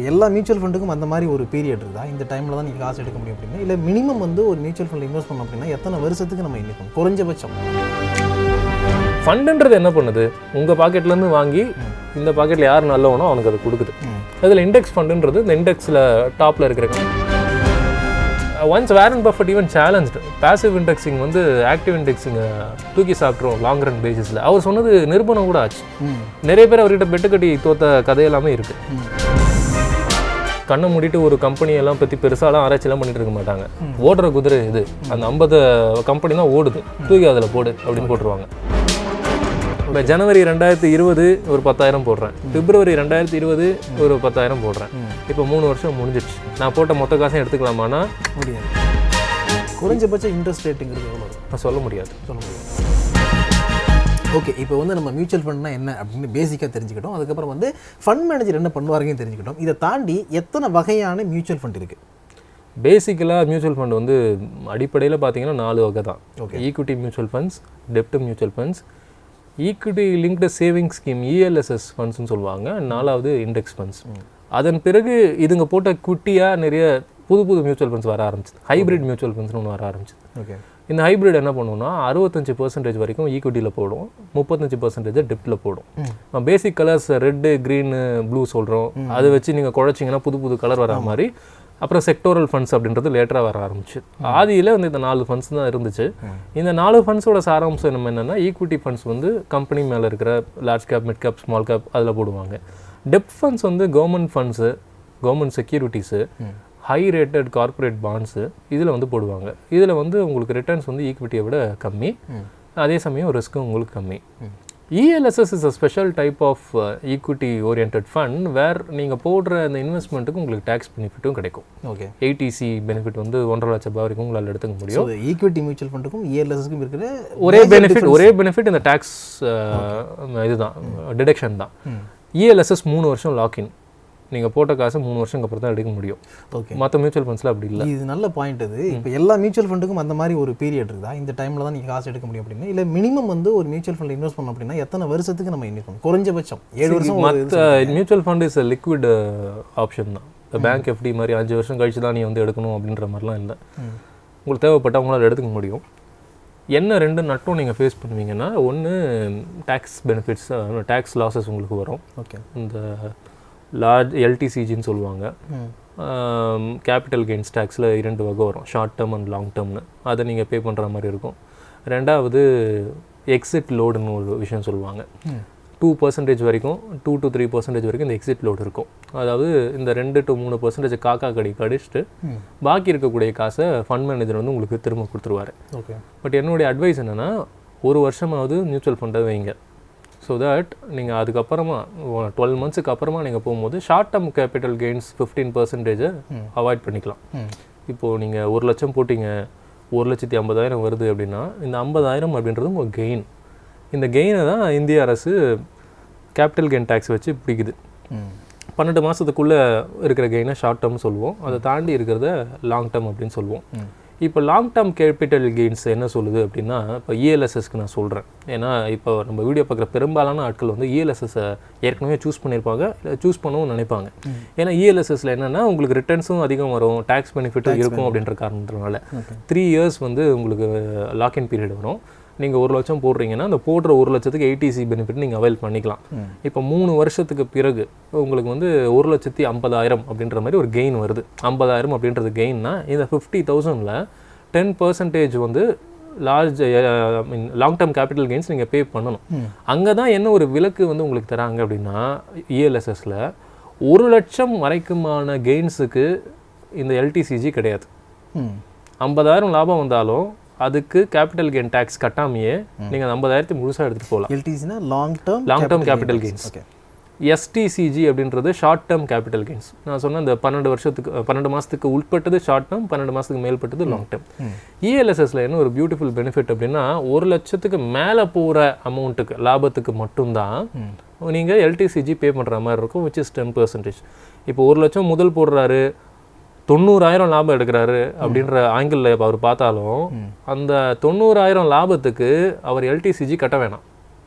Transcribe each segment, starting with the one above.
இப்போ எல்லா மியூச்சுவல் ஃபண்டுக்கும் அந்த மாதிரி ஒரு பீரியட் இருக்குதா, இந்த டைமில் தான் நீங்கள் காசு எடுக்க முடியும் அப்படின்னா, இல்லை மினிமம் வந்து ஒரு மியூச்சுவல் ஃபண்டில் இன்வெஸ்ட் பண்ணோம் அப்படின்னா எத்தனை வருஷத்துக்கு நம்ம இன்வெஸ்ட் குறைஞ்சபட்சம்? ஃபண்டுன்றது என்ன பண்ணுது, உங்கள் பாக்கெட்லேருந்து வாங்கி இந்த பாக்கெட்டில் யார் நல்லவனோ அவனுக்கு அது கொடுக்குது. அதில் இண்டெக்ஸ் ஃபண்டுன்றது இந்த இண்டெக்ஸில் டாப்பில் இருக்கிற once Warren Buffett even challenged passive indexing வந்து ஆக்டிவ் இண்டெக்ஸிங்கை தூக்கி சாப்பிட்றோம் லாங் ரன் பேசிஸில். அவர் சொன்னது நிரூபணம் கூட ஆச்சு. நிறைய பேர் அவர்கிட்ட பெட்டு கட்டி தோத்த கதையெல்லாமே இருக்குது. கண்ணை மூடிட்டு ஒரு கம்பெனியெல்லாம் பற்றி பெருசாலாம் ஆராய்ச்சியெல்லாம் பண்ணிட்டு இருக்க மாட்டாங்க. ஓடுற குதிரை இது, அந்த 50 கம்பெனி தான் ஓடுது, தூக்கி அதில் போடு அப்படின்னு போட்டுருவாங்க. இப்போ ஜனவரி 2020 ஒரு 10,000 போடுறேன், பிப்ரவரி 2020 ஒரு 10,000 போடுறேன். இப்போ 3 வருஷம் முடிஞ்சிடுச்சு. நான் போட்ட மொத்த காசையும் எடுத்துக்கலாமான்னா முடியாது. குறைஞ்சபட்ச இன்ட்ரெஸ்ட் ரேட்டுங்கிறது எவ்வளோ? நான் சொல்ல முடியாது. ஓகே, இப்போ வந்து நம்ம மியூச்சுவல் ஃபண்ட்னா என்ன அப்படின்னு பேசிக்காக தெரிஞ்சுக்கிட்டோம். அதுக்கப்புறம் வந்து ஃபண்ட் மேனேஜர் என்ன பண்ணுவாருன்னு தெரிஞ்சுக்கிட்டோம். இதை தாண்டி எத்தனை வகையான மியூச்சுவல் ஃபண்ட் இருக்குது? பேசிக்கலாக மியூச்சுவல் ஃபண்ட் வந்து அடிப்படையில் பார்த்தீங்கன்னா 4 வகை தான். ஈக்விட்டி மியூச்சுவல் ஃபண்ட்ஸ், டெப்ட் mutual funds, equity linked saving scheme ELSS ஃபண்ட்ஸ்னு சொல்லுவாங்க, 4வது இண்டெக்ஸ் ஃபண்ட்ஸ். அதன் பிறகு இதுங்க போட்ட குட்டியாக நிறைய புது மியூச்சுவல் ஃபண்ட்ஸ் வர ஆரம்பிச்சு. ஹைப்ரிட் மியூச்சுவல் ஃபண்ட்ஸ்னு ஒன்று வர ஆரம்பிச்சு. ஓகே, இந்த ஹைப்ரிட் என்ன பண்ணுவோம்னா 65% வரைக்கும் ஈக்விட்டியில் போடும், 35% டெப்ட்டில் போடும். பேசிக் கலர்ஸ் ரெட்டு, க்ரீனு, ப்ளூ சொல்கிறோம். அதை வச்சு நீங்கள் குழைச்சிங்கன்னா புது கலர் வர மாதிரி. அப்புறம் செக்டோரல் ஃபண்ட்ஸ் அப்படின்றது லேட்டராக வர ஆரம்பிச்சு. ஆதியில் வந்து இந்த 4 ஃபண்ட்ஸ் தான் இருந்துச்சு. இந்த 4 ஃபண்ட்ஸோட சாராம்சம் நம்ம என்னென்னா, ஈக்விட்டி ஃபண்ட்ஸ் வந்து கம்பெனி மேலே இருக்கிற large cap, mid cap, small cap அதில் போடுவாங்க. டெப்ட் ஃபண்ட்ஸ் வந்து government funds, government securities, high rated corporate bonds இதில் வந்து போடுவாங்க. இதில் வந்து உங்களுக்கு ரிட்டர்ன்ஸ் வந்து ஈக்விட்டியை விட கம்மி, அதே சமயம் ரிஸ்க்கும் உங்களுக்கு கம்மி. ELSS is a special type of equity orient fund where நீங்கள் போடுற அந்த இன்வெஸ்ட்மெண்ட்டுக்கு உங்களுக்கு டேக்ஸ் பெனிஃபிட்டும் கிடைக்கும். ஓகே, ATC பெனிஃபிட் வந்து 1.5 லட்சம் ரூபாய் வரைக்கும் உங்களால் எடுத்துக்க முடியும். ஈக்விட்டி மியூச்சுவல் ஃபண்டுக்கும் ELSSக்கும் இருக்கிற ஒரே பெனிஃபிட் இந்த டேக்ஸ் இதுதான், டிடக்ஷன் தான். ELSS 3 வருஷம் லாக்இன், நீங்கள் போட்ட காசு 3 வருஷம் அப்புறம் தான் எடுக்க முடியும். ஓகே, மற்ற மியூச்சுவல் ஃபண்ட்ஸில் அப்படி இல்லை. இது நல்ல பாயிண்ட். அது இப்போ எல்லா மியூச்சுவல் ஃபண்டுக்கும் அந்த மாதிரி ஒரு பீரியட் இருக்குதா, இந்த டைமில் தான் நீங்கள் காசு எடுக்க முடியும் அப்படின்னா, இல்லை மினிமம் வந்து ஒரு மியூச்சுவல் ஃபண்டில் இன்வெஸ்ட் பண்ணோம் அப்படின்னா எத்தனை வருஷத்துக்கு நம்ம இன்வெஸ்ட் பண்ணணும்? குறைஞ்சபட்சம் 7 வருஷம். மற்ற mutual fund is liquid option தான். இப்போ பேங்க் FD மாதிரி 5 வருஷம் கழிச்சு தான் நீ வந்து எடுக்கணும் அப்படின்ற மாதிரிலாம் இல்லை. உங்களுக்கு தேவைப்பட்டால் உங்களால் எடுத்துக்க முடியும். என்ன 2 நட்டும் நீங்கள் ஃபேஸ் பண்ணுவீங்கன்னா, ஒன்று டேக்ஸ் பெனிஃபிட்ஸ், டேக்ஸ் லாஸஸ் உங்களுக்கு வரும். ஓகே, இந்த லார்ஜ் LTCGன்னு சொல்லுவாங்க. கேபிட்டல் கெயின்ஸ் டேக்ஸில் 2 வகை வரும், ஷார்ட் டேர்ம் அண்ட் லாங் டேர்ம்னு. அதை நீங்கள் பே பண்ணுற மாதிரி இருக்கும். 2வது எக்ஸிட் லோடுன்னு ஒரு விஷயம் சொல்லுவாங்க. 2% வரைக்கும், 2 to 3% வரைக்கும் இந்த எக்ஸிட் லோடு இருக்கும். அதாவது இந்த 2 to 3% காக்கா கடிச்சிட்டு பாக்கி இருக்கக்கூடிய காசை ஃபண்ட் மேனேஜர் வந்து உங்களுக்கு திரும்ப கொடுத்துருவாரு. ஓகே, பட் என்னுடைய அட்வைஸ் என்னென்னா, 1 வருஷமாவது மியூச்சுவல் ஃபண்டை வைங்க. ஸோ தட் நீங்கள் அதுக்கப்புறமா 12 மந்த்ஸுக்கு அப்புறமா நீங்கள் போகும்போது short term capital gains 15% avoid பண்ணிக்கலாம். இப்போது நீங்கள் 1 லட்சம் போட்டிங்க, 1,50,000 வருது அப்படின்னா, இந்த 50,000 அப்படின்றது உங்கள் கெயின். இந்த கெயினை தான் இந்திய அரசு கேபிட்டல் கெயின் டேக்ஸ் வச்சு பிடிக்குது. 12 மாதத்துக்குள்ளே இருக்கிற கெயினை ஷார்ட் டேர்ம் சொல்லுவோம், அதை தாண்டி இருக்கிறத லாங் டேர்ம் அப்படின்னு சொல்லுவோம். இப்போ லாங் டேர்ம் கேபிட்டல் கெயின்ஸ் என்ன சொல்லுது அப்படின்னா, இப்போ ELSSக்கு நான் சொல்கிறேன். ஏன்னா இப்போ நம்ம வீடியோ பார்க்குற பெரும்பாலான ஆட்கள் வந்து ELSSை ஏற்கனவே சூஸ் பண்ணியிருப்பாங்க, இல்லை சூஸ் பண்ணவும் நினைப்பாங்க. ஏன்னா ELSSல என்னென்னா உங்களுக்கு ரிட்டர்ன்ஸும் அதிகம் வரும், டேக்ஸ் பெனிஃபிட்டும் இருக்கும் அப்படின்ற காரணத்தினால 3 இயர்ஸ் வந்து உங்களுக்கு லாக்இன் பீரியட் வரும். நீங்கள் 1 லட்சம் போடுறீங்கன்னா அந்த போடுற 1 லட்சத்துக்கு ATC பெனிஃபிட் நீங்கள் அவைல் பண்ணிக்கலாம். இப்போ 3 வருஷத்துக்கு பிறகு உங்களுக்கு வந்து 1,50,000 அப்படின்ற மாதிரி ஒரு கெயின் வருது. 50,000 அப்படின்றது கெயின்னா, இந்த 50,000ல் 10% வந்து லாங் டேர்ம் கேபிட்டல் கெயின்ஸ் நீங்கள் பே பண்ணணும். அங்கே தான் என்ன ஒரு விலக்கு வந்து உங்களுக்கு தராங்க அப்படின்னா, ELSSல 1 லட்சம் வரைக்குமான கெயின்ஸுக்கு இந்த LTCG கிடையாது. 50,000 லாபம் வந்தாலும் அதுக்கு கேபிட்டல் கெயின் டேக்ஸ் கட்டாமையே நீங்கள் அந்த 50,000 முழுசாக எடுத்துகிட்டு போகலாம். LTCனா long term capital gains. STCG அப்படின்றது ஷார்ட் டேர்ம் கேபிட்டல் கெயின்ஸ். நான் சொன்ன இந்த 12 மாதத்துக்கு உட்பட்டது ஷார்ட் டேர்ம், 12 மாதத்துக்கு மேல்பட்டது லாங் டேர்ம். ELSSல என்ன ஒரு பியூட்டிஃபுல் பெனிஃபிட் அப்படின்னா, 1 லட்சத்துக்கு மேலே போகிற அமௌண்ட்டுக்கு, லாபத்துக்கு மட்டும்தான் நீங்கள் LTCG பே பண்ணுற மாதிரி இருக்கும், which is 10%. இப்போ 1 லட்சம் முதல் போடுறாரு, 90,000 லாபம் எடுக்கிறாரு அப்படின்ற ஆங்கிளில் அவர் பார்த்தாலும் அந்த 90,000 லாபத்துக்கு அவர் LTCG கட்ட வேணாம்.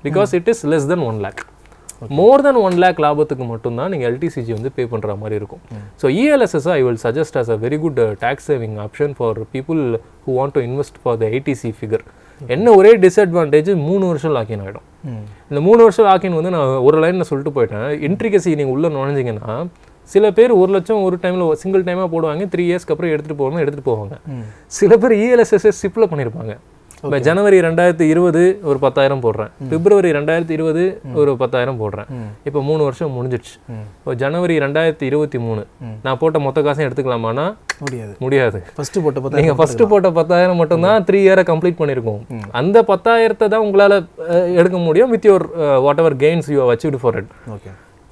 Because it is less than 1 lakh. More then 1 lakh லாபத்துக்கு மட்டும்தான் நீங்கள் எல்டிசிஜி வந்து பே பண்ணுற மாதிரி இருக்கும். So ELSS I will suggest as a very good tax saving option for people who want to invest for the eighty C figure. என்ன ஒரே disadvantage 3 வருஷம் லாக்கின் ஆகிடும். இந்த 3 வருஷம் லாக்கின் வந்து நான் ஒரு லைனில் சொல்லிட்டு போயிட்டேன். இன்ட்ரிகசி நீங்கள் உள்ளே நுழைஞ்சிங்கன்னா சில பேர் 1 லட்சம் ஒரு டைமில் சிங்கிள் டைமாக போடுவாங்க, 3 இயர்ஸ்க்கு அப்புறம் எடுத்துகிட்டு போவாங்க. சில பேர் இஎல்எஸ்எஸ் சிப்பில் பண்ணியிருப்பாங்க. இப்போ ஜனவரி 2020 ஒரு 10,000 போடுறேன், பிப்ரவரி 2020 ஒரு 10,000 போடுறேன். இப்போ 3 வருஷம் முடிஞ்சிடுச்சு. இப்போ ஜனவரி 2023 நான் போட்ட மொத்த காசையும் எடுத்துக்கலாமான்னா முடியாது. நீங்கள் ஃபஸ்ட்டு போட்ட 10,000 மட்டும்தான் 3 இயரை கம்ப்ளீட் பண்ணியிருக்கோம். அந்த 10,000 தான் உங்களால் எடுக்க முடியும் with your whatever gains you have achieved for it.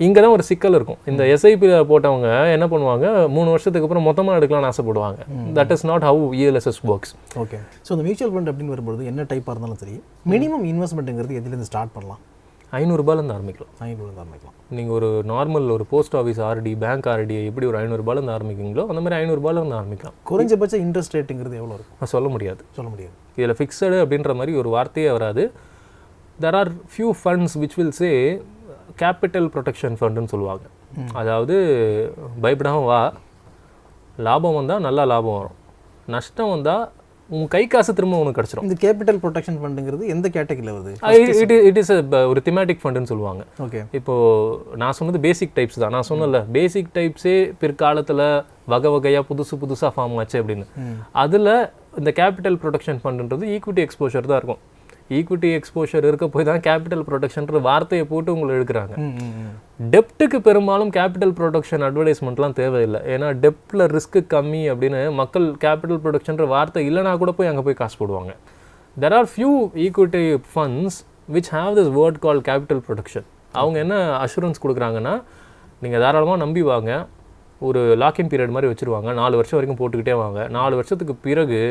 இங்கே தான் ஒரு சிக்கல் இருக்கும். இந்த எஸ்ஐபியில் போட்டவங்க என்ன பண்ணுவாங்க, 3 வருஷத்துக்கு அப்புறம் மொத்தமாக எடுக்கலாம்னு ஆசைப்படுவாங்க. That is not how ELSS works. Okay. So இந்த மியூச்சுவல் ஃபண்ட் அப்படின்னு வரும்போது என்ன டைப்பாக இருந்தாலும் சரி, மினிமம் இன்வெஸ்ட்மெண்ட்டுங்கிறது எதுலேருந்து ஸ்டார்ட் பண்ணலாம்? ₹500 ஆரம்பிக்கலாம். ஆரம்பிக்கலாம். நீங்கள் ஒரு நார்மல் ஒரு post office RD, bank RD எப்படி ஒரு ₹500 ஆரம்பிக்கிங்களோ அந்த மாதிரி ₹500 ஆரம்பிக்கலாம். குறைஞ்சபட்ச இன்ட்ரெஸ்ட் ரேட்டுங்கிறது எவ்வளோ இருக்கும்? சொல்ல முடியாது. இதில் ஃபிக்ஸடு அப்படின்ற மாதிரி ஒரு வார்த்தையே வராது. There are few funds which will say capital protection ஃபண்டுன்னு சொல்லுவாங்க. அதாவது பயப்படாமல் வா, லாபம் வந்தால் நல்லா லாபம் வரும், நஷ்டம் வந்தால் உன் கை காசு திரும்ப உனக்கு கிடச்சிரும். இந்த கேபிட்டல் ப்ரொடெக்ஷன் ஃபண்டுங்கிறது எந்த கேட்டகரியில் வருது? இட் இஸ் ஒரு திமேட்டிக் ஃபண்டுன்னு சொல்லுவாங்க. ஓகே. இப்போது நான் சொன்னது பேசிக் டைப்ஸ் தான். நான் சொன்னல பேசிக் டைப்ஸே பிற்காலத்தில் வகை வகையாக புதுசாக ஃபார்ம் ஆச்சு அப்படின்னு. அதில் இந்த கேபிட்டல் ப்ரொடெக்ஷன் ஃபண்டுன்றது ஈக்விட்டி எக்ஸ்போஷர் தான் இருக்கும். ஈக்விட்டி எக்ஸ்போஷர் இருக்க போய் தான் கேபிட்டல் ப்ரொடெக்ஷன்ற வார்த்தையை போட்டு உங்களை எடுக்கிறாங்க. டெப்ட்டுக்கு பெரும்பாலும் கேபிட்டல் ப்ரொடெக்ஷன் அட்வர்டைஸ்மெண்ட்லாம் தேவையில்லை. ஏன்னா டெப்டில் ரிஸ்க்கு கம்மி அப்படின்னு மக்கள் கேபிட்டல் ப்ரொடெக்ஷன்ற வார்த்தை இல்லைனா கூட போய் அங்கே போய் காசு போடுவாங்க. There are few equity funds which have this word call capital protection. அவங்க என்ன அஷூரன்ஸ் கொடுக்குறாங்கன்னா, நீங்கள் தாராளமாக நம்பி வாங்க, ஒரு லாக்இன் பீரியட் மாதிரி வச்சுருவாங்க, 4 வருஷம் வரைக்கும் போட்டுக்கிட்டே வாங்க, 4 வருஷத்துக்கு பிறகு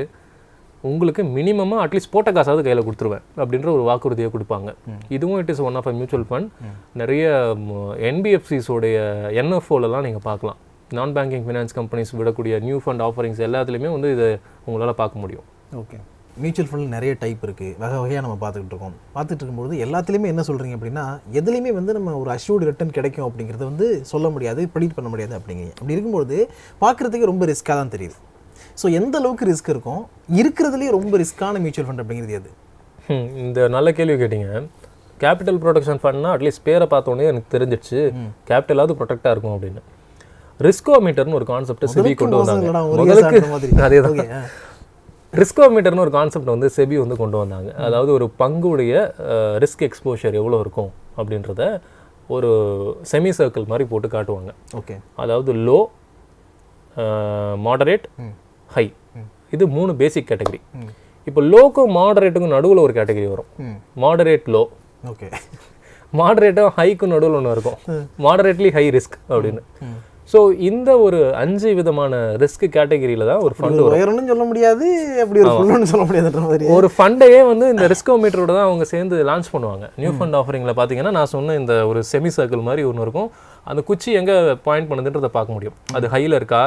உங்களுக்கு மினிமமாக அட்லீஸ்ட் போட்ட காசாவது கையில் கொடுத்துருவேன் அப்படின்ற ஒரு வாக்குறுதியை கொடுப்பாங்க. இதுவும் it is one of a mutual fund. நிறைய என்பிஎஃப்சிஸோடைய என்எஃப்ஓலலாம் நீங்கள் பார்க்கலாம். நான் பேங்கிங் ஃபினான்ஸ் கம்பெனிஸ் விடக்கூடிய நியூ ஃபண்ட் ஆஃபரிங்ஸ் எல்லாத்துலேயுமே வந்து இதை உங்களால் பார்க்க முடியும். ஓகே. மியூச்சுவல் ஃபண்ட் நிறைய டைப் இருக்குது, வகையாக நம்ம பார்த்துட்டு இருக்கும்போது எல்லாத்துலேயுமே என்ன சொல்கிறீங்க அப்படின்னா, எதுலேயுமே வந்து நம்ம ஒரு அஷ்யூர்டு ரிட்டர்ன் கிடைக்கும் அப்படிங்கிறத வந்து சொல்ல முடியாது, ப்ரெடிக்ட் பண்ண முடியாது அப்படிங்கிறீங்க. அப்படி இருக்கும்போது பார்க்குறதுக்கு ரொம்ப ரிஸ்க்காக தான் தெரியுது. ஸோ எந்த அளவுக்கு ரிஸ்க் இருக்கும், இருக்கிறதுலேயே ரொம்ப ரிஸ்க்கான மியூச்சுவல் ஃபண்ட் அப்படிங்கிறது எது? இந்த நல்ல கேள்வி கேட்டிங்க. கேபிட்டல் ப்ரொடெக்ஷன் ஃபண்ட்னா அட்லீஸ்ட் பேரை பார்த்தோன்னே எனக்கு தெரிஞ்சிடுச்சு கேபிட்டலாவது ப்ரொடெக்டாக இருக்கும் அப்படின்னு. ரிஸ்கோமீட்டர்னு ஒரு கான்செப்ட் செபி கொண்டு வந்தாங்க. அதே தான், ரிஸ்கோமீட்டர்னு ஒரு கான்செப்ட் வந்து செபி வந்து கொண்டு வந்தாங்க. அதாவது ஒரு பங்குடைய ரிஸ்க் எக்ஸ்போஷர் எவ்வளோ இருக்கும் அப்படின்றத ஒரு செமி சர்க்கிள் மாதிரி போட்டு காட்டுவாங்க. ஓகே. அதாவது லோ, மாடரேட், ஹை, இது 3 பேசிக் கேட்டகரி. இப்போ லோக்கும் மாடரேட்டுக்கும் நடுவில் ஒரு கேட்டகரி வரும், மாடரேட் லோ. ஓகே. மாடரேட்டும் ஹைக்கும் நடுவில் ஒன்று இருக்கும், மாடரேட்லி ஹை ரிஸ்க் அப்படின்னு. ஸோ இந்த ஒரு 5 விதமான ரிஸ்க் கேட்டகரியில் தான் ஒரு ஃபண்ட் வரும். சொல்ல முடியாது, அப்படி சொல்ல முடியாது. ஒரு ஃபண்டையே வந்து இந்த ரிஸ்கோமீட்டரோட தான் அவங்க சேர்ந்து லான்ச் பண்ணுவாங்க. நியூ ஃபண்ட் ஆஃபரிங்கில் பார்த்தீங்கன்னா நான் சொன்ன இந்த ஒரு செமி சர்க்கிள் மாதிரி ஒன்று இருக்கும். அந்த குச்சி எங்கே பாயிண்ட் பண்ணுதுன்றதை பார்க்க முடியும். அது ஹையில் இருக்கா,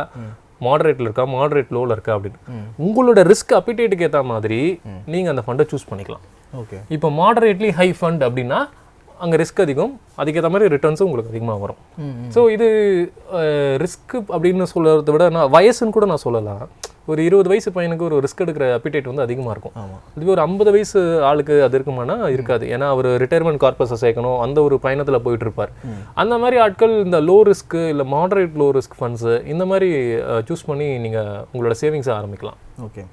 மாடரேட்டில் இருக்கா, மாடரேட் லோவில் இருக்கா அப்படின்னு. உங்களோட ரிஸ்க் அப்பிடேட்டுக்கு ஏற்ற மாதிரி நீங்கள் அந்த ஃபண்டை சூஸ் பண்ணிக்கலாம். ஓகே. இப்போ மாடரேட்லி ஹை ஃபண்ட் அப்படின்னா அங்கே ரிஸ்க் அதிகம், அதுக்கேற்ற மாதிரி ரிட்டர்ன்ஸும் உங்களுக்கு அதிகமாக வரும். ஸோ இது ரிஸ்க் அப்படின்னு சொல்கிறத விட நான் வயசுன்னு கூட நான் சொல்லலாம். ஒரு 20 வயசு பையனுக்கு ஒரு ரிஸ்க் எடுக்கிற அப்பிடேட் வந்து அதிகமாக இருக்கும். இதுவே ஒரு 50 வயசு ஆளுக்கு அது இருக்குமானா இருக்காது. ஏன்னா அவர் ரிட்டையர்மெண்ட் கார்பஸை சேர்க்கணும், அந்த ஒரு பயணத்தில் போயிட்டு இருப்பார். அந்த மாதிரி ஆட்கள் இந்த லோ ரிஸ்க்கு இல்லை மாடரேட் லோ ரிஸ்க் ஃபண்ட்ஸு இந்த மாதிரி சூஸ் பண்ணி நீங்கள் உங்களோட சேவிங்ஸை ஆரம்பிக்கலாம். ஓகே.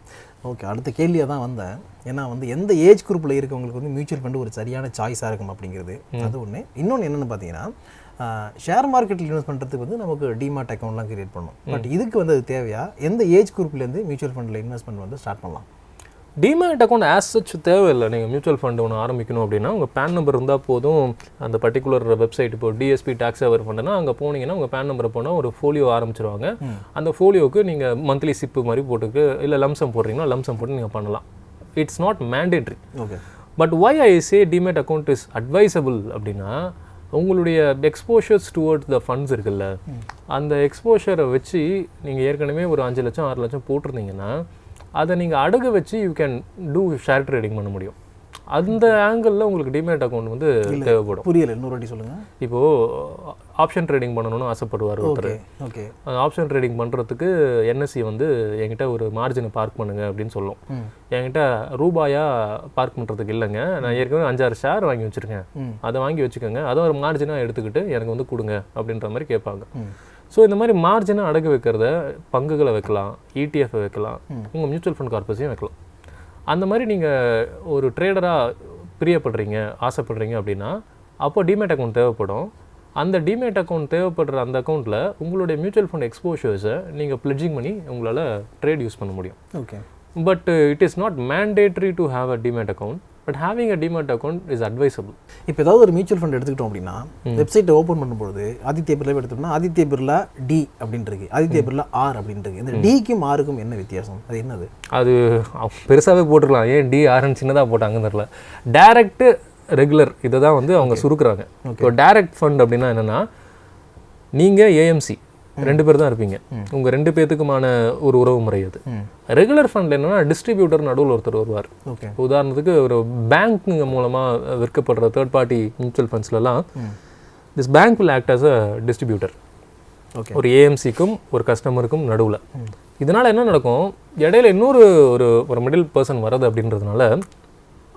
அடுத்த கேள்வியாக தான் வந்தேன். ஏன்னா வந்து எந்த ஏஜ் குரூப்பில் இருக்கவங்களுக்கு வந்து மியூச்சுவல் ஃபண்டு ஒரு சரியான சாய்ஸாக இருக்கும் அப்படிங்கிறது அது ஒன்று. இன்னொன்று என்னென்னு பார்த்தீங்கன்னா, ஷேர் மார்க்கெட்டில் இன்வெஸ்ட் பண்ணுறதுக்கு வந்து நமக்கு டிமார்ட் அக்கௌண்ட்லாம் கிரியேட் பண்ணணும். பட் இதுக்கு வந்து அது தேவையா? எந்த ஏஜ் குரூப்லேருந்து மியூச்சுவல் ஃபண்டில் இன்வெஸ்ட்மெண்ட் வந்து ஸ்டார்ட் பண்ணலாம்? டிமேட் அக்கௌண்ட் ஆஸ் சச் தேவையில்லை. நீங்கள் மியூச்சுவல் ஃபண்ட் ஒன்று ஆரம்பிக்கணும் அப்படின்னா உங்கள் பேன் நம்பர் இருந்தால் போதும். அந்த பர்டிகுலர் வெப்சைட் இப்போ டிஎஸ்பி டாக்ஸ் அவர் ஃபண்டுனா அங்கே போனீங்கன்னா உங்கள் பேன் நம்பரை போனால் ஒரு ஃபோலியோ ஆரம்பிச்சிருவாங்க. அந்த ஃபோலியோவுக்கு நீங்கள் மந்த்லி சிப்பு மாதிரி போட்டுக்கு இல்லை லம்சம் போடுறீங்கன்னா லம்சம் போட்டு நீங்கள் பண்ணலாம். It's not mandatory. Okay. But why I say demat account is advisable அப்படின்னா, உங்களுடைய எக்ஸ்போஷர்ஸ் டுவர்ட்ஸ் த ஃபண்ட்ஸ் இருக்குல்ல, அந்த எக்ஸ்போஷரை வச்சு நீங்கள் ஏற்கனவே ஒரு 5 லட்சம் 6 லட்சம் போட்டிருந்தீங்கன்னா அதை நீங்கள் அடகு வச்சு you can do share trading பண்ண முடியும். அந்த ஆங்கிளில் உங்களுக்கு டிமேட் அக்கௌண்ட் வந்து தேவைப்படும். புரியல, இன்னொரு வாட்டி சொல்லுங்கள். இப்போது ஆப்ஷன் ட்ரேடிங் பண்ணணும்னு ஆசைப்படுவார் ஒருத்தர். ஓகே. அந்த ஆப்ஷன் ட்ரேடிங் பண்ணுறதுக்கு என்எஸ்சி வந்து என்கிட்ட ஒரு மார்ஜினை பார்க் பண்ணுங்க அப்படின்னு சொல்லும். என்கிட்ட ரூபாயா பார்க் பண்ணுறதுக்கு இல்லைங்க, நான் ஏற்கனவே 5-6 ஷேர் வாங்கி வச்சுருக்கேன், அதை வாங்கி வச்சுக்கோங்க, அதை ஒரு மார்ஜினாக எடுத்துக்கிட்டு எனக்கு வந்து கொடுங்க அப்படின்ற மாதிரி கேட்பாங்க. ஸோ இந்த மாதிரி மார்ஜினை அடகு வைக்கிறத பங்குகளை வைக்கலாம், இடிஎஃப் வைக்கலாம், உங்கள் மியூச்சுவல் ஃபண்ட் கார்பஸையும் வைக்கலாம். அந்த மாதிரி நீங்கள் ஒரு ட்ரேடராக பிரியப்படுறீங்க, ஆசைப்படுறீங்க அப்படின்னா அப்போ டிமேட் அக்கௌண்ட் தேவைப்படும். அந்த டிமேட் அக்கௌண்ட் தேவைப்படுற அந்த அக்கௌண்ட்டில் உங்களுடைய மியூச்சுவல் ஃபண்ட் எக்ஸ்போஷர்ஸை நீங்கள் பிளட்ஜிங் பண்ணி உங்களால் ட்ரேட் யூஸ் பண்ண முடியும். Okay. But it is not mandatory to have a demat account, but having a demat account is advisable. இப்போ ஏதாவது ஒரு மியூச்சுவல் ஃபண்ட் எடுத்துக்கிட்டோம் அப்படின்னா வெப்சைட்டை ஓப்பன் பண்ணும்போது ஆதித்ய பிர்லா எடுத்தோம்னா ஆதித்ய பிர்லா டி அப்படின்னு இருக்கு, ஆதித்ய பிர்லா ஆர் அப்படின்னு இருக்கு. இந்த டிக்கும் ஆருக்கும் என்ன வித்தியாசம், அது என்னது? அது பெருசாகவே போட்டுருக்கலாம், ஏன் டி ஆர்ன்னு சின்னதாக போட்டாங்கன்னு தெரியல. டைரக்ட் ரெகுலர் இதை தான் வந்து அவங்க சுருக்குறாங்க. இப்போ டைரக்ட் ஃபண்ட் அப்படின்னா என்னென்னா, நீங்கள் ஏஎம்சி 2 பேர் தான் இருப்பீங்க, உங்கள் 2 பேர்த்துக்குமான ஒரு உறவு முறை அது. ரெகுலர் ஃபண்ட் என்னன்னா டிஸ்ட்ரிபியூட்டர் நடுவில் ஒருத்தர் வருவார். உதாரணத்துக்கு ஒரு பேங்க்குங்க மூலமாக விற்கப்படுற தேர்ட் பார்ட்டி மியூச்சுவல் ஃபண்ட்ஸ்லாம் this bank will act as a distributor. ஒரு ஏஎம்சிக்கும் ஒரு கஸ்டமருக்கும் நடுவில். இதனால் என்ன நடக்கும், இடையில இன்னொரு ஒரு மிடில் பர்சன் வர்றது அப்படின்றதுனால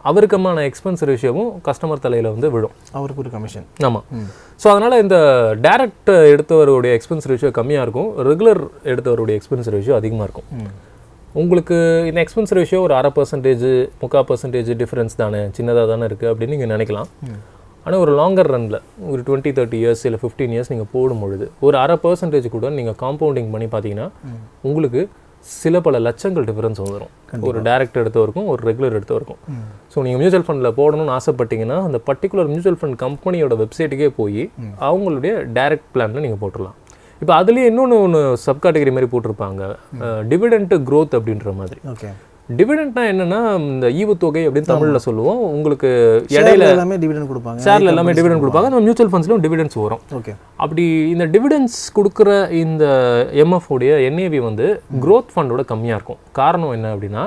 அவருக்குமான எக்ஸ்பென்ஸ் ரேஷியோவும் கஸ்டமர் தலையில் வந்து விழும், அவருக்கு ஒரு கமிஷன். ஆமாம். ஸோ அதனால் இந்த டைரக்ட் எடுத்தவருடைய எக்ஸ்பென்ஸ் ரேஷியோ கம்மியாக இருக்கும், ரெகுலர் எடுத்தவருடைய எக்ஸ்பென்ஸ் ரேஷியோ அதிகமாக இருக்கும். உங்களுக்கு இந்த எக்ஸ்பென்ஸ் ரேஷியோ ஒரு 0.5%, 3/4% டிஃப்ரென்ஸ் தானே, சின்னதாக தானே இருக்குது அப்படின்னு நீங்கள் நினைக்கலாம். ஆனால் ஒரு லாங்கர் ரனில் ஒரு 20-30 இயர்ஸ் இல்லை 15 இயர்ஸ் நீங்கள் போடும்பொழுது ஒரு 0.5% கூட நீங்கள் காம்பவுண்டிங் பண்ணி பார்த்தீங்கன்னா உங்களுக்கு சில பல லட்சங்கள் டிஃபரன்ஸ் வந்துடும், ஒரு டைரக்ட் எடுத்தவருக்கும் ஒரு ரெகுலர் எடுத்தவருக்கும். ஸோ நீங்கள் மியூச்சுவல் ஃபண்டில் போடணும்னு ஆசைப்பட்டீங்கன்னா அந்த பர்டிகுலர் மியூச்சுவல் ஃபண்ட் கம்பெனியோட வெப்சைட்டுக்கே போய் அவங்களுடைய டைரக்ட் பிளானில் நீங்கள் போட்டுடலாம். இப்போ அதுலேயே இன்னொன்று சப் கேட்டகரி மாதிரி போட்டிருப்பாங்க, டிவிடெண்ட் க்ரோத் அப்படின்ற மாதிரி. ஓகே. டிவிடெண்ட்னா என்னன்னா இந்த ஈவுத்தொகை அப்படின்னு தமிழில் சொல்லுவோம். உங்களுக்கு இடையில எல்லாமே டிவிடெண்ட் கொடுப்பாங்க, ஷேரில் எல்லாமே டிவிடெண்ட் கொடுப்பாங்க, நம்ம மியூச்சுவல் ஃபண்ட்ஸ்லையும் டிவிடெண்ட்ஸ் வரும். ஓகே. அப்படி இந்த டிவிடெண்ட்ஸ் கொடுக்குற இந்த எம்எஃப் உடைய என்ஏவி வந்து க்ரோத் ஃபண்டோட கம்மியாக இருக்கும். காரணம் என்ன அப்படின்னா,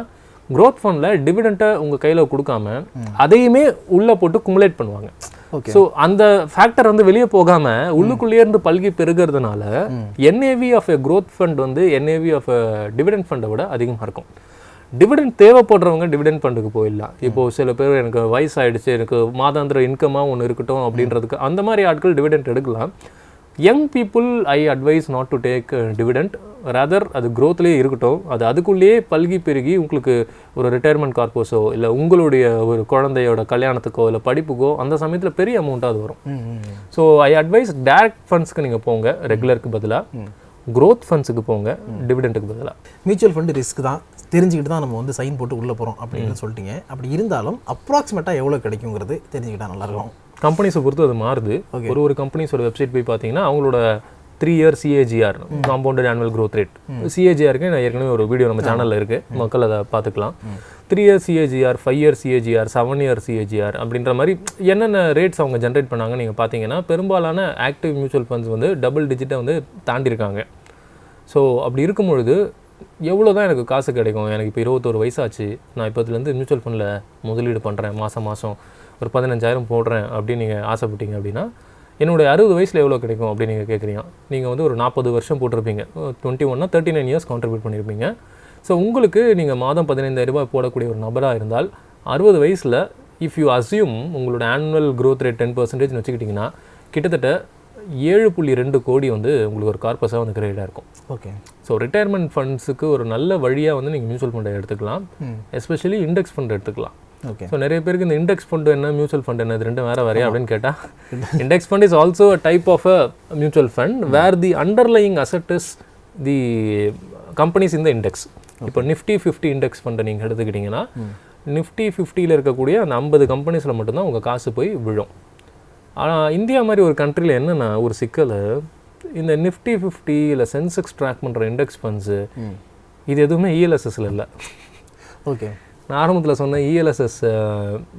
க்ரோத் ஃபண்டில் டிவிடெண்ட்டை உங்கள் கையில் கொடுக்காம அதையுமே உள்ளே போட்டு குமுலேட் பண்ணுவாங்க. ஸோ அந்த ஃபேக்டர் வந்து வெளியே போகாம உள்ளுக்குள்ளேயே இருந்து பல்கி பெருகிறதுனால NAV of a growth fund வந்து என்ஏவி ஆஃப் எ டிவிடெண்ட் ஃபண்டை விட அதிகமாக இருக்கும். டிவிடெண்ட் தேவைப்படுறவங்க டிவிடெண்ட் ஃபண்டுக்கு போயிடலாம். இப்போது சில பேர் எனக்கு வயசாகிடுச்சு, எனக்கு மாதாந்திர இன்கமாக ஒன்று இருக்கட்டும் அப்படின்றதுக்கு அந்த மாதிரி ஆட்கள் டிவிடெண்ட் எடுக்கலாம். Young people I advice not to take dividend, rather அது க்ரோத்லேயே இருக்கட்டும், அது அதுக்குள்ளேயே பல்கி பெருகி உங்களுக்கு ஒரு ரிட்டையர்மெண்ட் கார்பஸோ இல்லை உங்களுடைய ஒரு குழந்தையோட கல்யாணத்துக்கோ இல்லை படிப்புக்கோ அந்த சமயத்தில் பெரிய அமௌண்ட்டாக அது வரும். ஸோ ஐ அட்வைஸ் டைரக்ட் ஃபண்ட்ஸ்க்கு நீங்கள் போங்க, ரெகுலருக்கு பதிலாக க்ரோத் ஃபண்ட்ஸுக்கு போங்க, டிவிடெண்ட்டுக்கு பதிலாக. மியூச்சுவல் ஃபண்டு ரிஸ்க் தான் தெரிஞ்சுக்கிட்டு தான் நம்ம வந்து சைன் போட்டு உள்ளே போகிறோம் அப்படின்னு சொல்லிட்டீங்க. அப்படி இருந்தாலும் அப்ராக்சிமேட்டாக எவ்வளோ கிடைக்குங்கிறது தெரிஞ்சுக்கிட்டா நல்லாயிருக்கும். கம்பெனிஸை பொறுத்து அது மாறுது. ஒரு கம்பெனிஸோட வெப்சைட் போய் பார்த்தீங்கன்னா அவங்களோட 3 year CAGR compounded annual growth rate CAGRக்கு நான் ஏற்கனவே ஒரு வீடியோ நம்ம சேனலில் இருக்குது, மக்கள் அதை பார்த்துக்கலாம். 3 year CAGR, 5 year CAGR, 7 year CAGR அப்படின்ற மாதிரி என்னென்ன ரேட்ஸ் அவங்க ஜென்ரேட் பண்ணாங்க நீங்கள் பார்த்தீங்கன்னா பெரும்பாலான ஆக்டிவ் மியூச்சுவல் ஃபண்ட்ஸ் வந்து டபுள் டிஜிட்டை வந்து தாண்டியிருக்காங்க. ஸோ அப்படி இருக்கும் பொழுது எவ்வளோ தான் எனக்கு காசு கிடைக்கும், எனக்கு இப்போ 21 வயசாச்சு, நான் இப்போதுலேருந்து மியூச்சுவல் ஃபண்டில் முதலீடு பண்ணுறேன், மாதம் ஒரு 15,000 போடுறேன் அப்படின்னு நீங்கள் ஆசைப்பட்டீங்க அப்படின்னா என்னுடைய 60 வயசில் எவ்வளோ கிடைக்கும் அப்படின்னு நீங்கள் கேட்குறீங்க. நீங்கள் வந்து ஒரு 40 வருஷம் போட்டிருப்பீங்க, 21 39 இயர்ஸ் கான்ட்ரிபியூட் பண்ணியிருப்பீங்க. ஸோ உங்களுக்கு நீங்கள் மாதம் 15,000 ரூபாய் போடக்கூடிய ஒரு நபராக இருந்தால் 60 வயசில் இஃப் யூ அஸ்யூம் உங்களோட ஆனுவல் க்ரோத் ரேட் 10% வச்சுக்கிட்டிங்கன்னா கிட்டத்தட்ட 7.2 கோடி வந்து உங்களுக்கு ஒரு கார்பஸாக வந்து கிரியேட்டாக இருக்கும். ஓகே. ஸோ ரிட்டையர்மெண்ட் ஃபண்ட்ஸுக்கு ஒரு நல்ல வழியாக வந்து நீங்கள் மியூச்சுவல் ஃபண்டை எடுத்துக்கலாம், எஸ்பெஷலி இண்டெக்ஸ் ஃபண்ட் எடுத்துக்கலாம். ஓகே. ஸோ நிறைய பேருக்கு இந்த இண்டெக்ஸ் ஃபண்டு என்ன மியூச்சுவல் ஃபண்ட் என்ன இது ரெண்டும் வேறு அப்படின்னு கேட்டால் index fund is also a type of a mutual fund where the underlying asset is the companies இந்த இண்டெக்ஸ். இப்போ நிஃப்டி 50 இண்டெக்ஸ் ஃபண்டை நீங்கள் எடுத்துக்கிட்டிங்கன்னா நிஃப்டி 50ல் இருக்கக்கூடிய அந்த 50 கம்பெனிஸில் மட்டும்தான் உங்கள் காசு போய் விழும். ஆனால் இந்தியா மாதிரி ஒரு கண்ட்ரியில் என்னென்னா ஒரு சிக்கல், இந்த நிஃப்டி 50 இல்லை சென்செக்ஸ் ட்ராக் பண்ணுற இண்டெக்ஸ் ஃபண்ட்ஸு இது எதுவுமே இஎல்எஸ்எஸ்ல இல்லை. ஓகே. நான் ஆரம்பத்தில் சொன்னேன் இஎல்எஸ்எஸ்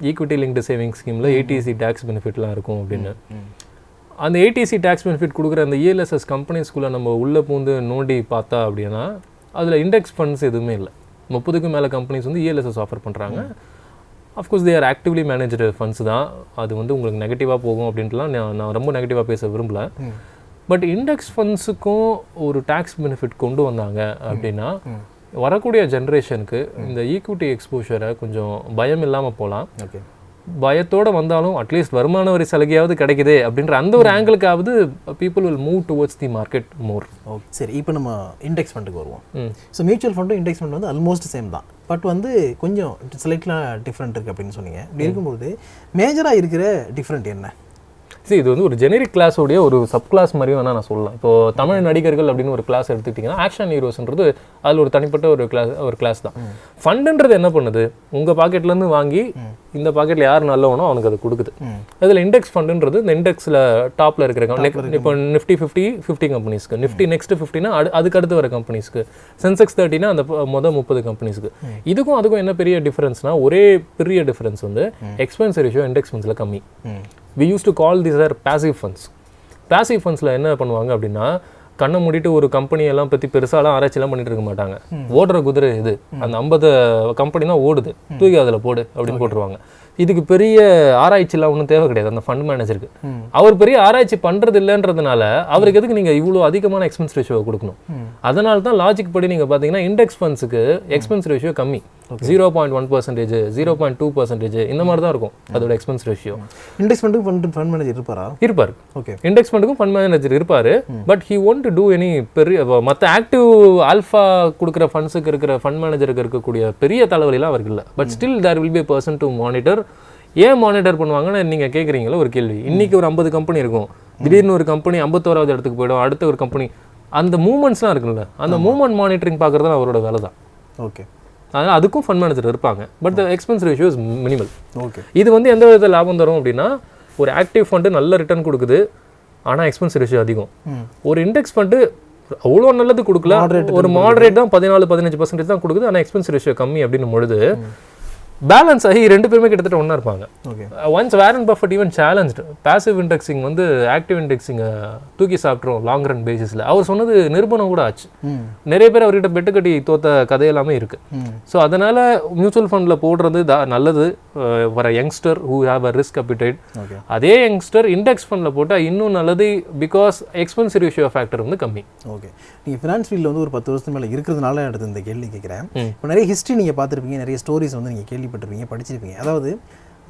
ஈக்விட்டி லிங்க்டு சேவிங்ஸ் ஸ்கீமில் ஏடிசி டேக்ஸ் பெனிஃபிட்லாம் இருக்கும் அப்படின்னு. அந்த ஏடிசி டேக்ஸ் பெனிஃபிட் கொடுக்குற அந்த இஎல்எஸ்எஸ் கம்பெனிஸ்குள்ளே நம்ம உள்ளே பூந்து நோண்டி பார்த்தா அப்படின்னா அதில் இண்டெக்ஸ் ஃபண்ட்ஸ் எதுவுமே இல்லை. 30க்கும் மேலே கம்பெனிஸ் வந்து இஎல்எஸ்எஸ் ஆஃபர் பண்ணுறாங்க. Of course they are actively managed funds தான். அது வந்து உங்களுக்கு நெகட்டிவாக போகும் அப்படின்ட்டுலாம் நான் ரொம்ப நெகட்டிவாக பேச விரும்பல. பட் இண்டெக்ஸ் ஃபண்ட்ஸுக்கும் ஒரு டேக்ஸ் பெனிஃபிட் கொண்டு வந்தாங்க அப்படின்னா வரக்கூடிய ஜென்ரேஷனுக்கு இந்த ஈக்விட்டி எக்ஸ்போஷரை கொஞ்சம் பயம் இல்லாமல் போகலாம். பயத்தோடு வந்தாலும் அட்லீஸ்ட் வருமான வரி சலுகையாவது கிடைக்குதே அப்படின்ற அந்த ஒரு ஆங்கிளுக்காவது people will move towards the market more. Okay, சரி. இப்போ நம்ம இண்டெக்ஸ் ஃபண்டுக்கு வருவோம். ஸோ மியூச்சுவல் ஃபண்டும் இண்டெக்ஸ் ஃபண்ட் வந்து ஆல்மோஸ்ட் சேம் தான். பட் வந்து கொஞ்சம் ஸ்லைட்லாம் டிஃப்ரெண்ட் இருக்குது அப்படின்னு சொன்னீங்க. இப்படி இருக்கும்போது மேஜராக இருக்கிற டிஃப்ரெண்ட் என்ன? சரி, இது வந்து ஒரு ஜெனரிக் கிளாஸோடைய ஒரு சப் கிளாஸ் மாதிரி வேணால் நான் சொல்லலாம். இப்போது தமிழ் நடிகர்கள் அப்படின்னு ஒரு கிளாஸ் எடுத்துக்கிட்டிங்கன்னா ஆக்ஷன் ஹீரோஸ்ன்றது அதில் ஒரு தனிப்பட்ட ஒரு கிளாஸ் தான். ஃபண்டுன்றது என்ன பண்ணுது, உங்கள் பாக்கெட்லேருந்து வாங்கி இந்த பாக்கெட்டில் யார் நல்லவனோ அவனுக்கு அது கொடுக்குது. அதில் இண்டெக்ஸ் ஃபண்டுன்றது இந்த இண்டெக்ஸில் டாப்பில் இருக்கிற இப்போ நிஃப்டி 50 கம்பெனிஸ்க்கு, நிஃப்டி நெக்ஸ்ட் 50னா அதுக்கு அடுத்து வர கம்பெனிஸ்க்கு, சென்செக்ஸ் 30னா அந்த மொதல் 30 கம்பெனிஸ்க்கு. இதுக்கும் அதுக்கும் என்ன பெரிய டிஃபரன்ஸ்னால் ஒரே பெரிய டிஃபரன்ஸ் வந்து எக்ஸ்பென்ஸ் ரேஷியோ இண்டெக்ஸ் ஃபண்ட்ஸில் கம்மி. We used to call these are passive funds. Passive fundsல என்ன பண்ணுவாங்க அப்படின்னா கண்ணை மூடிட்டு ஒரு கம்பெனியெல்லாம் பற்றி பெருசாலாம் ஆராய்ச்சியெல்லாம் பண்ணிட்டு இருக்க மாட்டாங்க. ஓடுற குதிரை இது, அந்த 50 கம்பெனி தான் ஓடுது, தூக்கி அதில் போடு அப்படின்னு போட்டுருவாங்க. இதுக்கு பெரிய ஆராய்ச்சிலாம் ஒன்றும் தேவை கிடையாது அந்த ஃபண்ட் மேனேஜருக்கு. அவர் பெரிய ஆராய்ச்சி பண்ணுறது இல்லைன்றதுனால அவருக்கு எதுக்கு நீங்கள் இவ்வளோ அதிகமான எக்ஸ்பென்ஸ் ரேஷியோ கொடுக்கணும்? அதனால தான் லாஜிக் படி நீங்கள் பார்த்தீங்கன்னா இண்டெக்ஸ் ஃபண்ட்ஸுக்கு எக்ஸ்பென்ஸ் ரேஷியோ கம்மி, 0.1%, 0.2% இந்த மாதிரி தான் இருக்கும் அதோட எக்ஸ்பென்ஸ் ரேஷியோ. இண்டெக்ஸ் ஃபண்டுக்கு ஃபண்ட் மேனேஜர் இருப்பார். ஓகே, இண்டெக்ஸ் ஃபண்டுக்கும் ஃபண்ட் மேனேஜர் இருப்பார். But he won't to do any பெரிய மற்ற ஆக்டிவ் ஆல்ஃபா கொடுக்குற ஃபண்ட்ஸுக்கு இருக்கிற ஃபண்ட் மேனேஜருக்கு இருக்கக்கூடிய பெரிய தலைவலிலாம் அவருக்கு இல்லை. But still there will be a person to monitor. ஏன் மானிட்டர் பண்ணுவாங்கன்னு நீங்கள் கேட்குறீங்களா ஒரு கேள்வி. இன்றைக்கி ஒரு 50 கம்பெனி இருக்கும், திடீர்னு ஒரு கம்பெனி 51வது இடத்துக்கு போய்டும், அடுத்த ஒரு கம்பெனி, அந்த மூமெண்ட்ஸ்லாம் இருக்குல்ல, அந்த மூமெண்ட் மானிட்டரிங் பார்க்குறது அவரோட வேலை தான். ஓகே, அதனால் அதுக்கும் ஃபண்ட் மேனேஜர் இருப்பாங்க. But the expense ratio is minimal. Okay, இது வந்து எந்த விதத்தில் லாபம் தரும் அப்படின்னா ஒரு ஆக்டிவ் ஃபண்டு நல்ல ரிட்டர்ன் கொடுக்குது, ஆனால் எக்ஸ்பென்ஸ் ரேஷியோ அதிகம். ஒரு இண்டெக்ஸ் ஃபண்டு அவ்வளோ நல்லது கொடுக்கல, ஒரு மாடரேட் தான் 14-15% தான் கொடுக்குது, ஆனால் எக்ஸ்பென்ஸ் ரேஷியோ கம்மி அப்படின்னு பொழுது பேலன்ஸ் ஆகி ரெண்டு பேருமே கிட்டத்தட்ட ஒன்றா இருப்பாங்க. Once Warren Buffett even challenged passive indexing வந்து ஆக்டிவ் இண்டெக்ஸிங்கை தூக்கி சாப்பிட்றோம் லாங் ரன் பேசிஸில். அவர் சொன்னது நிரூபணம் கூட ஆச்சு. நிறைய பேர் அவர்கிட்ட பெட்டு கட்டி தோத்த கதையெல்லாமே இருக்குது. ஸோ அதனால் மியூச்சுவல் ஃபண்டில் போடுறது நல்லது வர youngster who have a risk appetite. அதே யங்ஸ்டர் இண்டெக்ஸ் ஃபண்டில் போட்டால் இன்னும் நல்லது, பிகாஸ் எக்ஸ்பென்ஸ் ரேஷியோ ஃபேக்டர் வந்து கம்மி. ஓகே, நீங்கள் ஃபினான்ஸ் ஃபீல்டில் வந்து ஒரு 10 வருஷத்துக்கு மேலே இருக்கிறதுனால எடுத்து இந்த கேள்வி கேட்குறேன். இப்போ நிறைய ஹிஸ்ட்ரி நீங்கள் பார்த்துருப்பீங்க, நிறைய ஸ்டோரிஸ் வந்து நீங்கள் கேள்விப்பட்டிருப்பீங்க, படிச்சிருப்பீங்க. அதாவது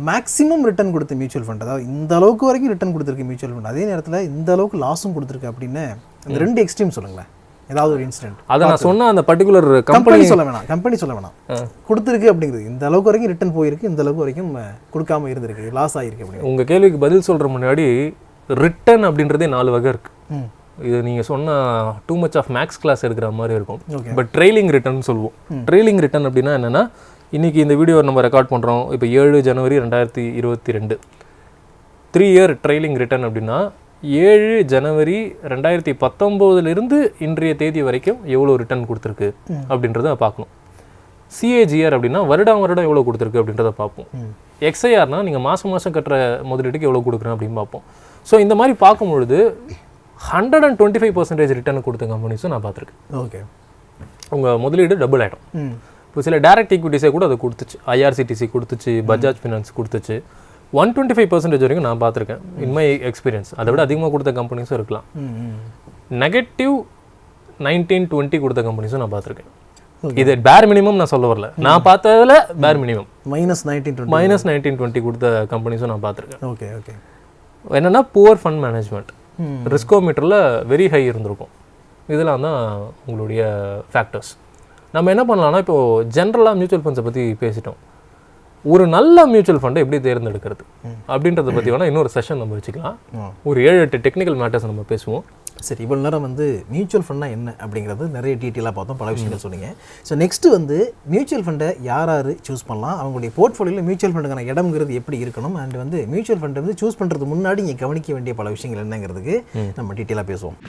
மேக்ஸிமம் ரிட்டர்ன் கொடுத்த மியூச்சுவல் ஃபண்ட், அதாவது இந்த அளவுக்கு வரைக்கும் ரிட்டர்ன் கொடுத்துருக்கு மியூச்சுவல் ஃபண்ட், அதே நேரத்தில் இந்த அளவுக்கு லாஸும் கொடுத்துருக்கு அப்படின்னு அந்த ரெண்டு எக்ஸ்ட்ரீம் சொல்லுங்களேன். ஏதாவது ஒரு இன்சிடென்ட் அதை நான் சொன்ன அந்த பர்டிகுலர் கம்பெனி சொல்ல வேணாம் கொடுத்துருக்கு அப்படிங்கிறது, இந்த அளவுக்கு வரைக்கும் ரிட்டர்ன் போயிருக்கு, இந்த அளவுக்கு வரைக்கும் கொடுக்காம இருந்திருக்கு, லாஸ் ஆகிருக்கு அப்படின்னு. உங்கள் கேள்விக்கு பதில் சொல்கிற முன்னாடி ரிட்டர்ன் அப்படின்றதே 4 வகை இருக்குது. இது நீங்கள் சொன்ன too much of maths class எடுக்கிற மாதிரி இருக்கும். பட் ட்ரெயிலிங் ரிட்டர்ன் சொல்லுவோம். ட்ரெயிலிங் ரிட்டர்ன் அப்படின்னா என்னென்னா, இன்றைக்கி இந்த வீடியோ நம்ம ரெக்கார்ட் பண்ணுறோம், இப்போ 7 ஜனவரி 2022, 3 இயர் ட்ரெயிலிங் ரிட்டர்ன் அப்படின்னா 7 ஜனவரி 2019 இன்றைய தேதி வரைக்கும் எவ்வளோ ரிட்டர்ன் கொடுத்துருக்கு அப்படின்றத பார்க்கணும். சிஏஜிஆர் அப்படின்னா வருடம் எவ்வளோ கொடுத்துருக்கு அப்படின்றத பார்ப்போம். எக்ஸ்ஐஆர்னா நீங்கள் மாதம் கட்டுற முதலீட்டுக்கு எவ்வளோ கொடுக்குறேன் அப்படின்னு பார்ப்போம். ஸோ இந்த மாதிரி பார்க்கும்பொழுது 125% ரிட்டர்ன் கொடுத்த கம்பெனிஸும் நான் பார்த்துருக்கேன். ஓகே, உங்கள் முதலீடு டபுள் ஆகிடும். இப்போ சில டைரக்ட் ஈக்விட்டிஸே கூட அதை கொடுத்துச்சு, ஐஆர்சிடிசி கொடுத்துச்சு, பஜாஜ் ஃபினான்ஸ் கொடுத்துச்சு. 125% வரைக்கும் நான் பார்த்துருக்கேன் இன் மை எக்ஸ்பீரியன்ஸ். அதை விட அதிகமாக கொடுத்த கம்பெனிஸும் இருக்கலாம். நெகட்டிவ் 19-20 கொடுத்த கம்பெனிஸும் நான் பார்த்துருக்கேன். இது பேர் மினிமம் நான் சொல்ல வரல, நான் பார்த்ததில் பேர் மினிமம் -19-20 கொடுத்த கம்பெனிஸும் நான் பார்த்துருக்கேன். ஓகே ஓகே, என்னென்னா புவர் ஃபண்ட் மேனேஜ்மெண்ட், ரிஸ்கோமீட்டரில் வெரி ஹை இருந்திருக்கும். இதெல்லாம் தான் உங்களுடைய ஃபேக்டர்ஸ். நம்ம என்ன பண்ணலாம்னா, இப்போது ஜென்ரலாக மியூச்சுவல் ஃபண்ட்ஸை பற்றி பேசிட்டோம். ஒரு நல்ல மியூச்சுவல் ஃபண்டை எப்படி தேர்ந்தெடுக்கிறது அப்படின்றத பற்றி வேணால் இன்னொரு செஷன் நம்ம வச்சுக்கலாம். ஒரு 7-8 டெக்னிக்கல் மேட்டர்ஸ் நம்ம பேசுவோம். சரி, இவ்வளோ நேரம் வந்து மியூச்சுவல் ஃபண்டாக என்ன அப்படிங்கிறது நிறைய டீட்டெயிலாக பார்த்தோம், பல விஷயங்கள் சொன்னீங்க. ஸோ நெக்ஸ்ட்டு வந்து மியூச்சுவல் ஃபண்டை யார் சூஸ் பண்ணலாம், அவங்களுடைய போர்ட்ஃபோலியோவில் மியூச்சுவல் ஃபண்டுக்கான இடம்ங்கிறது எப்படி இருக்கணும், அண்ட் வந்து மியூச்சுவல் ஃபண்டை வந்து சூஸ் பண்ணுறதுக்கு முன்னாடி நீங்கள் கவனிக்க வேண்டிய பல விஷயங்கள் என்னங்கிறதுக்கு நம்ம டீட்டெயிலாக பேசுவோம்.